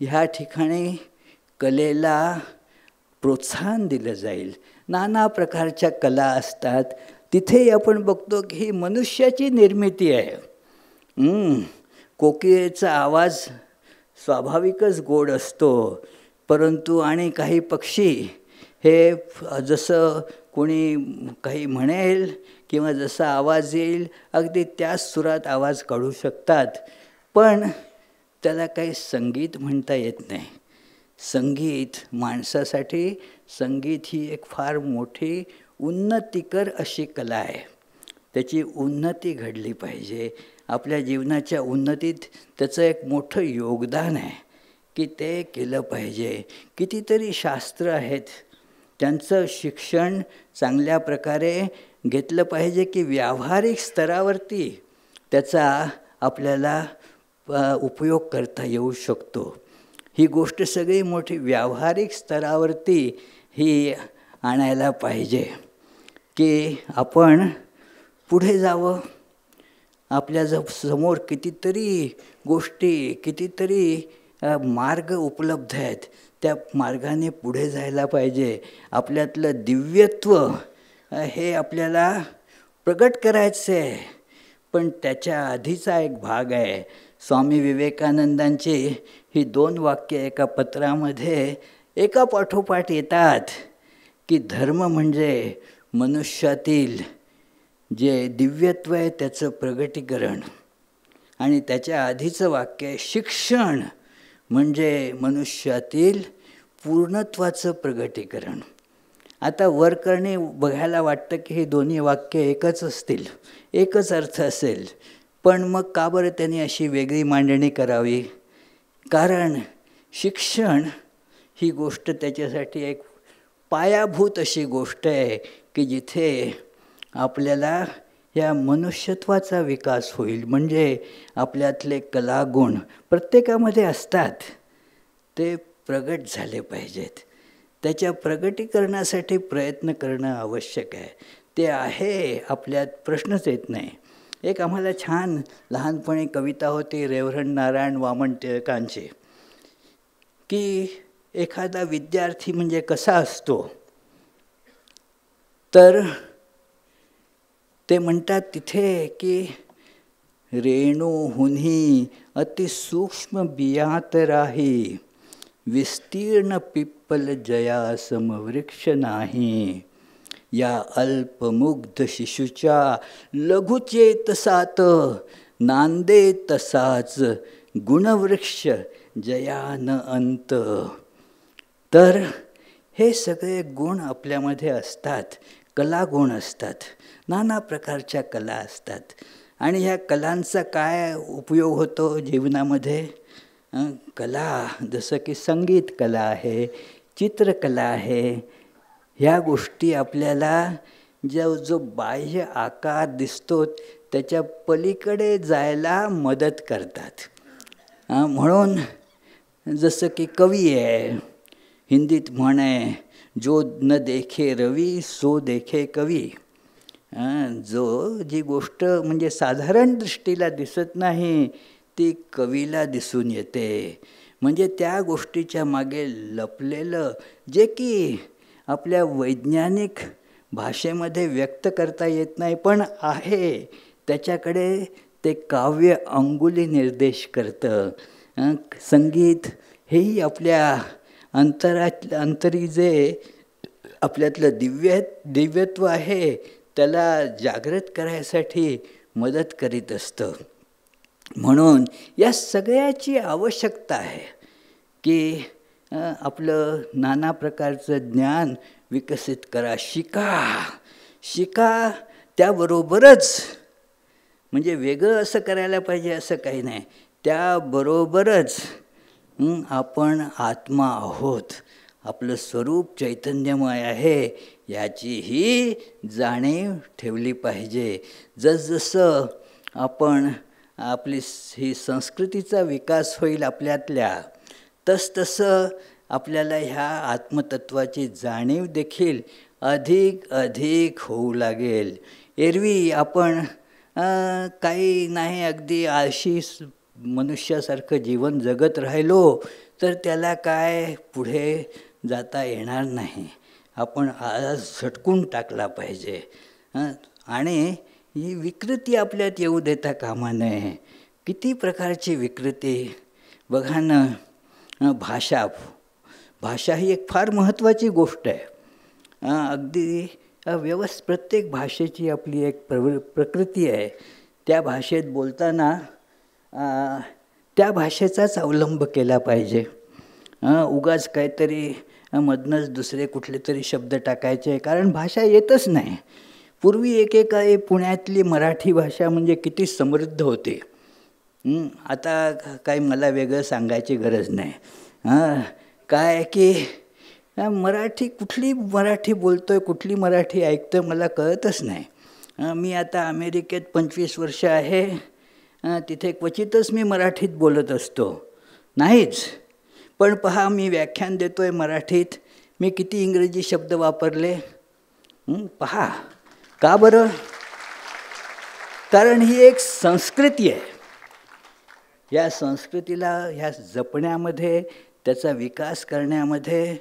ह्या ठिकाणी कलेला प्रोत्साहन दिलं जाईल. नाना प्रकारच्या कला असतात. तिथे आपण बघतो की ही मनुष्याची निर्मिती आहे. कोकिळेचा आवाज स्वाभाविकच गोड असतो, परंतु आणि काही पक्षी हे जसं कोणी काही म्हणेल किंवा जसा आवाज येईल अगदी त्याच सुरात आवाज काढू शकतात. पण त्याला काही संगीत म्हणता येत नाही. संगीत माणसासाठी, संगीत ही एक फार मोठी उन्नतीकर अशी कला आहे. त्याची उन्नती घडली पाहिजे. आपल्या जीवनाच्या उन्नतीत त्याचं एक मोठं योगदान आहे की ते केलं पाहिजे. कितीतरी शास्त्र आहेत, त्यांचं शिक्षण चांगल्या प्रकारे घेतलं पाहिजे की व्यावहारिक स्तरावरती त्याचा आपल्याला उपयोग करता येऊ शकतो. ही गोष्ट सगळी मोठी व्यावहारिक स्तरावरती ही आणायला पाहिजे की आपण पुढे जावं. आपल्या समोर कितीतरी गोष्टी, कितीतरी मार्ग उपलब्ध आहेत. त्या मार्गाने पुढे जायला पाहिजे. आपल्यातलं दिव्यत्व हे आपल्याला प्रगट करायचं आहे. पण त्याच्या आधीचा एक भाग आहे. स्वामी विवेकानंदांची ही 2 वाक्य एका पत्रामध्ये एका पाठोपाठ येतात की धर्म म्हणजे मनुष्यातील जे दिव्यत्व आहे त्याचं प्रगटीकरण. आणि त्याच्या आधीचं वाक्य आहे शिक्षण म्हणजे मनुष्यातील पूर्णत्वाचं प्रगटीकरण. आता वरकरणी बघायला वाटतं की हे दोन्ही वाक्य एकच असतील, एकच अर्थ असेल. पण मग का बरं त्यांनी अशी वेगळी मांडणी करावी? कारण शिक्षण ही गोष्ट त्याच्यासाठी एक पायाभूत अशी गोष्ट आहे की जिथे आपल्याला या मनुष्यत्वाचा विकास होईल. म्हणजे आपल्यातले कलागुण प्रत्येकामध्ये असतात, ते प्रगट झाले पाहिजेत. त्याच्या प्रगटीकरणासाठी प्रयत्न करणं आवश्यक आहे. ते आहे आपल्यात, प्रश्नच येत नाही. एक आम्हाला छान लहानपणी कविता होती रेव्हरंड नारायण वामन टिळकांची की एखादा विद्यार्थी म्हणजे कसा असतो. तर ते म्हणतात तिथे की रेणूहुनी अतिसूक्ष्म बियात राही, विस्तीर्ण पिप्पल जया समवृक्ष नाही. या अल्पमुग्ध शिशूच्या लघुचेतसात, नांदे तसाच गुणवृक्ष जया न अंत. तर हे सगळे गुण आपल्यामध्ये असतात, कलागुण असतात, नाना प्रकारच्या कला असतात. आणि ह्या कलांचा काय उपयोग होतो जीवनामध्ये? कला जसं की संगीत कला आहे, चित्रकला आहे. ह्या गोष्टी आपल्याला जो बाह्य आकार दिसतो त्याच्या पलीकडे जायला मदत करतात. म्हणून जसं की कवी आहे, हिंदीत म्हण आहे, जो न देखे रवी सो देखे कवी. जो जी गोष्ट म्हणजे साधारण दृष्टीला दिसत नाही ती कवीला दिसून येते. म्हणजे त्या गोष्टीच्या मागे लपलेलं जे की आपल्या वैज्ञानिक भाषेमध्ये व्यक्त करता येत नाही पण आहे, त्याच्याकडे ते काव्य अंगुली निर्देश करतं. संगीत हेही आपल्या अंतरी जे आपल्यातलं दिव्यत्व आहे त्याला जागृत करायसाठी मदत करीत असतं. म्हणून या सगळ्याची आवश्यकता आहे की आपलं नाना प्रकारचं ज्ञान विकसित करा, शिका. त्याबरोबरच म्हणजे वेगळं असं करायला पाहिजे असं काही नाही, त्याबरोबरच आपण आत्मा आहोत, आपलं स्वरूप चैतन्यमय आहे याचीही जाणीव ठेवली पाहिजे. जसजसं आपण आपली ही संस्कृतीचा विकास होईल आपल्यातल्या, तसतसं आपल्याला ह्या आत्मतत्वाची जाणीव देखील अधिक होऊ लागेल. एरवी आपण काही नाही अगदी आळशी मनुष्यासारखं जीवन जगत राहिलो तर त्याला काय पुढे जाता येणार नाही. आपण आळस झटकून टाकला पाहिजे. आणि ही विकृती आपल्यात येऊ देता कामा नये. किती प्रकारची विकृती बघा ना. भाषा ही एक फार महत्त्वाची गोष्ट आहे. अगदी प्रत्येक भाषेची आपली एक प्रकृती आहे. त्या भाषेत बोलताना त्या भाषेचाच अवलंब केला पाहिजे. उगाच काहीतरी मधनंच दुसरे कुठले तरी शब्द टाकायचे, कारण भाषा येतच नाही. पूर्वी एकेकाळी पुण्यातली मराठी भाषा म्हणजे किती समृद्ध होती. आता काही मला वेगळं सांगायची गरज नाही. काय की कुठली मराठी बोलतोय, कुठली मराठी ऐकतोय मला कळतच नाही. मी आता अमेरिकेत 25 वर्ष आहे. तिथे क्वचितच मी मराठीत बोलत असतो, नाहीच. पण पहा, मी व्याख्यान देतोय मराठीत, मी किती इंग्रजी शब्द वापरले पहा. का बरं? कारण ही एक संस्कृती आहे. या संस्कृतीला ह्या जपण्यामध्ये, त्याचा विकास करण्यामध्ये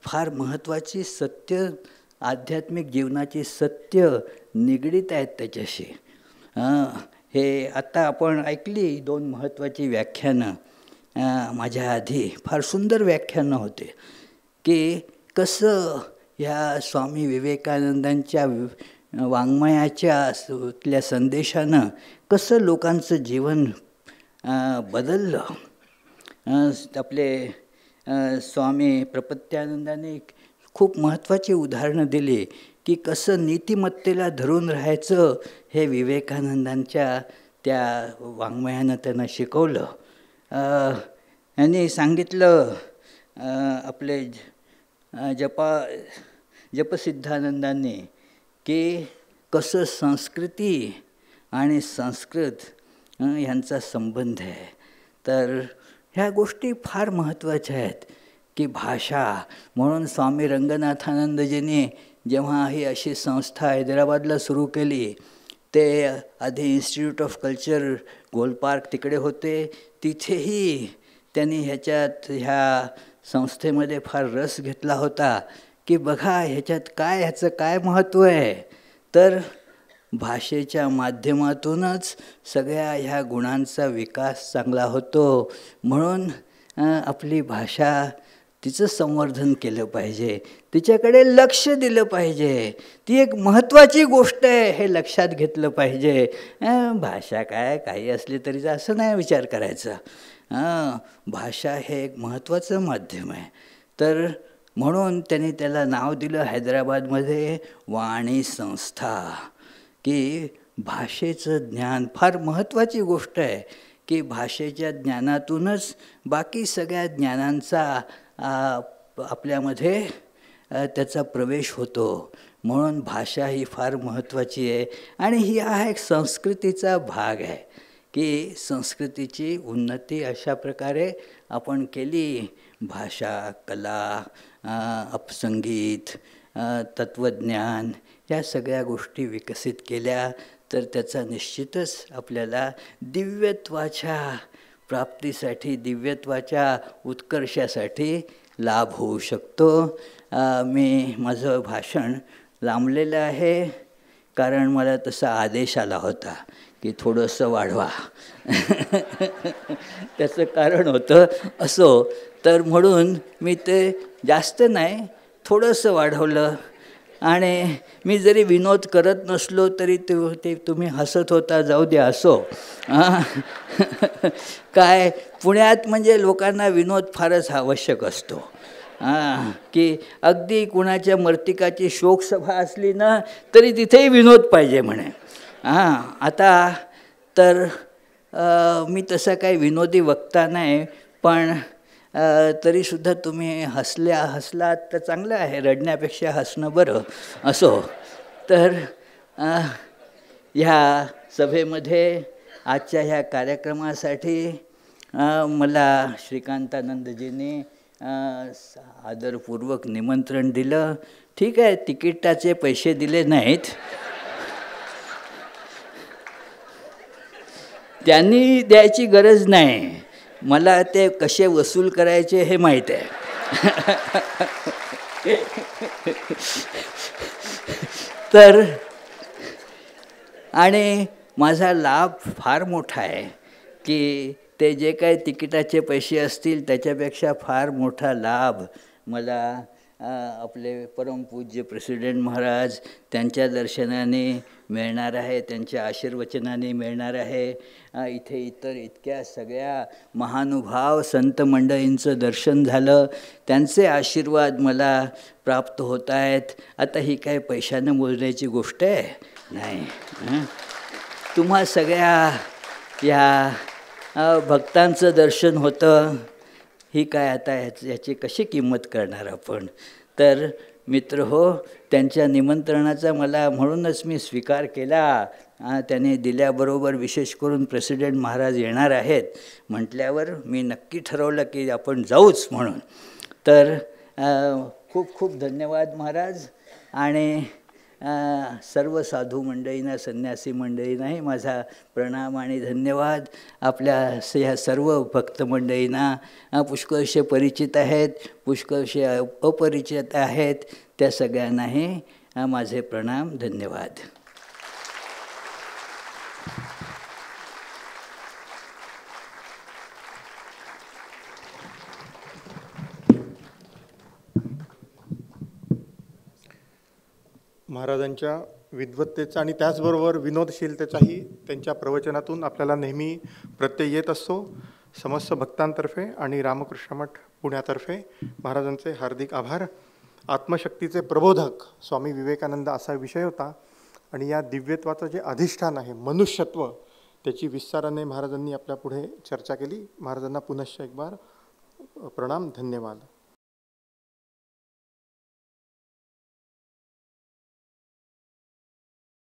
फार महत्त्वाची सत्य, आध्यात्मिक जीवनाची सत्य निगडीत आहेत त्याच्याशी. हे आत्ता आपण ऐकली 2 महत्त्वाची व्याख्यानं. माझ्या आधी फार सुंदर व्याख्यानं होते की कसं ह्या स्वामी विवेकानंदांच्या वाङ्मयाच्या संदेशानं कसं लोकांचं जीवन बदललं. आपले स्वामी प्रपत्यानंदाने खूप महत्त्वाची उदाहरणं दिली की कसं नीतिमत्तेला धरून राहायचं हे विवेकानंदांच्या त्या वाङ्मयानं त्यांना शिकवलं. यांनी सांगितलं आपले जपसिद्धानंदांनी की कसं संस्कृती आणि संस्कृत ह्यांचा संबंध आहे. तर ह्या गोष्टी फार महत्त्वाच्या आहेत की भाषा. म्हणून स्वामी रंगनाथानंदजींनी जेव्हा ही अशी संस्था हैदराबादला सुरू केली, ते आधी इन्स्टिट्यूट ऑफ कल्चर गोलपार्क तिकडे होते, तिथेही त्यांनी ह्या संस्थेमध्ये फार रस घेतला होता की बघा ह्याचं काय महत्त्व आहे. तर भाषेच्या माध्यमातूनच सगळ्या ह्या गुणांचा विकास चांगला होतो. म्हणून आपली भाषा, तिचं संवर्धन केलं पाहिजे, तिच्याकडे लक्ष दिलं पाहिजे. ती एक महत्त्वाची गोष्ट आहे हे लक्षात घेतलं पाहिजे. भाषा काही असली तरी असं नाही विचार करायचा. भाषा हे एक महत्त्वाचं माध्यम आहे. तर म्हणून त्यांनी त्याला नाव दिलं हैदराबादमध्ये वाणी संस्था. की भाषेचं ज्ञान फार महत्त्वाची गोष्ट आहे की भाषेच्या ज्ञानातूनच बाकी सगळ्या ज्ञानांचा आपल्यामध्ये त्याचा प्रवेश होतो. म्हणून भाषा ही फार महत्त्वाची आहे. आणि ही हा एक संस्कृतीचा भाग आहे की संस्कृतीची उन्नती अशा प्रकारे आपण केली. भाषा, कला, संगीत, तत्त्वज्ञान या सगळ्या गोष्टी विकसित केल्या तर त्याचा निश्चितच आपल्याला दिव्यत्वाच्या प्राप्तीसाठी, दिव्यत्वाच्या उत्कर्षासाठी लाभ होऊ शकतो. मी माझं भाषण लांबलेलं आहे कारण मला तसा आदेश आला होता की थोडंसं वाढवा. त्याचं कारण होतं असो. तर म्हणून मी ते जास्त नाही, थोडंसं वाढवलं. आणि मी जरी विनोद करत नसलो तरी ते तुम्ही हसत होता, जाऊ द्या असो. काय पुण्यात म्हणजे लोकांना विनोद फारच आवश्यक असतो. की अगदी कुणाच्या मर्तिकाची शोकसभा असली ना तरी तिथेही विनोद पाहिजे म्हणे. आता तर मी तसा काही विनोदी वक्ता नाही, पण तरीसुद्धा तुम्ही हसलात तर चांगलं आहे, रडण्यापेक्षा हसणं बरं असो. तर ह्या सभेमध्ये आजच्या ह्या कार्यक्रमासाठी मला श्रीकांतानंदजींनी आदरपूर्वक निमंत्रण दिलं. ठीक आहे, तिकिटाचे पैसे दिले नाहीत, त्यांनी द्यायची गरज नाही, मला ते कसे वसूल करायचे हे माहीत आहे. तर आणि माझा लाभ फार मोठा आहे की ते जे काही तिकिटाचे पैसे असतील त्याच्यापेक्षा फार मोठा लाभ मला आपले परमपूज्य प्रेसिडेंट महाराज त्यांच्या दर्शनाने मिळणार आहे, त्यांच्या आशीर्वचनाने मिळणार आहे. इथे इतर इतक्या सगळ्या महानुभाव संत मंडळींचं दर्शन झालं, त्यांचे आशीर्वाद मला प्राप्त होत आहेत. आता ही काय पैशानं मोजण्याची गोष्ट आहे नाही. तुम्हा सगळ्या या भक्तांचं दर्शन होतं, ही काय आता याची कशी किंमत करणार आपण. तर मित्र हो, त्यांच्या निमंत्रणाचा मला म्हणूनच मी स्वीकार केला. त्याने दिल्याबरोबर विशेष करून प्रेसिडेंट महाराज येणार आहेत म्हटल्यावर मी नक्की ठरवलं की आपण जाऊच म्हणून. तर खूप खूप धन्यवाद महाराज. आणि सर्व साधू मंडळींना, संन्यासी मंडळींनाही माझा प्रणाम आणि धन्यवाद. आपल्या ह्या सर्व भक्त मंडळींना पुष्कळसे परिचित आहेत, पुष्कळसे अपरिचित आहेत, त्या सगळ्यांनाही माझे प्रणाम, धन्यवाद. महाराजांच्या विद्वत्तेचा आणि त्याचबरोबर विनोदशीलतेचाही त्यांच्या प्रवचनातून आपल्याला नेहमी प्रत्यय येत असतो. समस्त भक्तांतर्फे आणि रामकृष्ण मठ पुण्यातर्फे महाराजांचे हार्दिक आभार. आत्मशक्तीचे प्रबोधक स्वामी विवेकानंद असा विषय होता आणि या दिव्यत्वाचं जे अधिष्ठान आहे मनुष्यत्व, त्याची विस्ताराने महाराजांनी आपल्या पुढे चर्चा केली. महाराजांना पुनश्च एक बार प्रणाम, धन्यवाद.